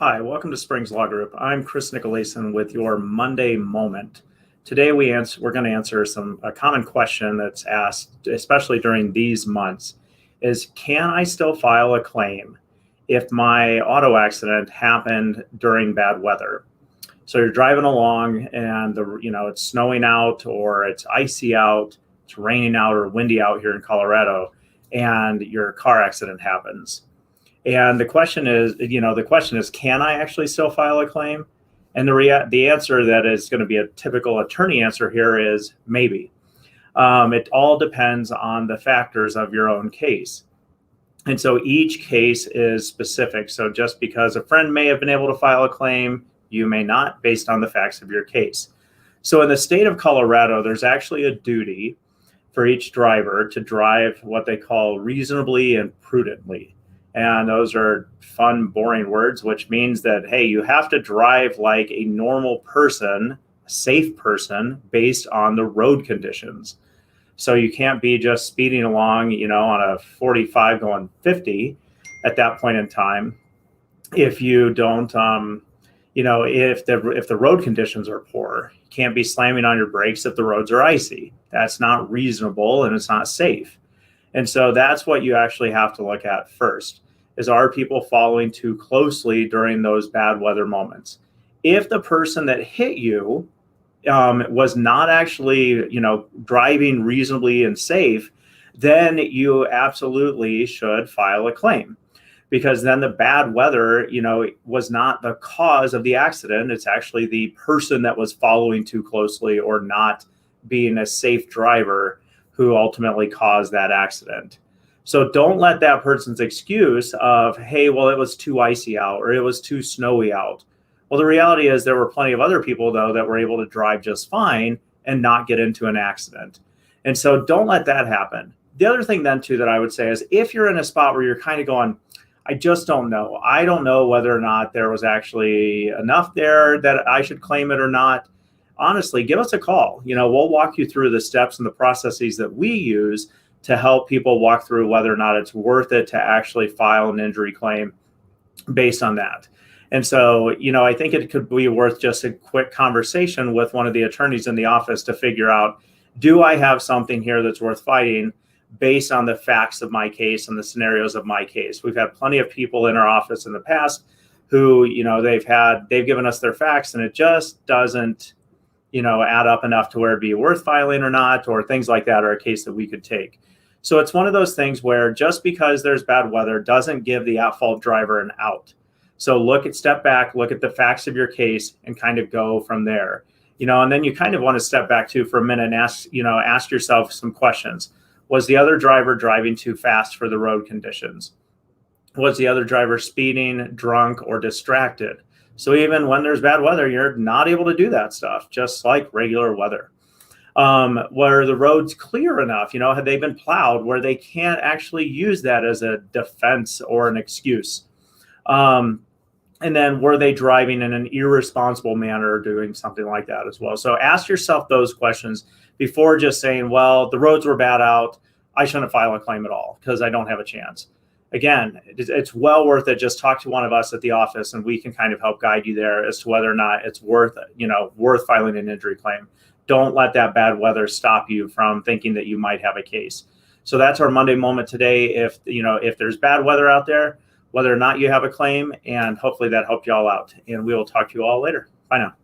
Hi, welcome to Springs Law Group. I'm Chris Nicolason with your Monday Moment. Today we're going to answer a common question that's asked, especially during these months, is can I still file a claim if my auto accident happened during bad weather? So you're driving along and it's snowing out or it's icy out, it's raining out or windy out here in Colorado, and your car accident happens. And the question is, can I actually still file a claim? And the answer that is going to be a typical attorney answer here is maybe. It all depends on the factors of your own case. And so each case is specific. So just because a friend may have been able to file a claim, you may not, based on the facts of your case. So in the state of Colorado, there's actually a duty for each driver to drive what they call reasonably and prudently. And those are fun, boring words, which means that, hey, you have to drive like a normal person, a safe person, based on the road conditions. So you can't be just speeding along, on a 45 going 50 at that point in time. If you don't, if the road conditions are poor, you can't be slamming on your brakes if the roads are icy. That's not reasonable and it's not safe. And so that's what you actually have to look at first, is are people following too closely during those bad weather moments? If the person that hit you was not actually, driving reasonably and safe, then you absolutely should file a claim, because then the bad weather, was not the cause of the accident. It's actually the person that was following too closely or not being a safe driver who ultimately caused that accident. So don't let that person's excuse of, hey, well, it was too icy out or it was too snowy out. Well, the reality is there were plenty of other people, though, that were able to drive just fine and not get into an accident. And so don't let that happen. The other thing then, too, that I would say is if you're in a spot where you're kind of going, I just don't know. I don't know whether or not there was actually enough there that I should claim it or not. Honestly, give us a call. We'll walk you through the steps and the processes that we use to help people walk through whether or not it's worth it to actually file an injury claim based on that. And so, I think it could be worth just a quick conversation with one of the attorneys in the office to figure out, do I have something here that's worth fighting based on the facts of my case and the scenarios of my case? We've had plenty of people in our office in the past who, they've given us their facts and it just doesn't add up enough to where it'd be worth filing or not, or things like that are a case that we could take. So it's one of those things where just because there's bad weather doesn't give the at-fault driver an out. So step back, look at the facts of your case and kind of go from there. And then you kind of want to step back too for a minute and ask yourself some questions. Was the other driver driving too fast for the road conditions? Was the other driver speeding, drunk, or distracted? So even when there's bad weather, you're not able to do that stuff, just like regular weather. Were the roads clear enough? Had they been plowed where they can't actually use that as a defense or an excuse? And then were they driving in an irresponsible manner or doing something like that as well? So ask yourself those questions before just saying, well, the roads were bad out, I shouldn't file a claim at all because I don't have a chance. Again, it's well worth it. Just talk to one of us at the office and we can kind of help guide you there as to whether or not it's worth filing an injury claim. Don't let that bad weather stop you from thinking that you might have a case. So that's our Monday Moment today. If there's bad weather out there, whether or not you have a claim, and hopefully that helped you all out. And we will talk to you all later. Bye now.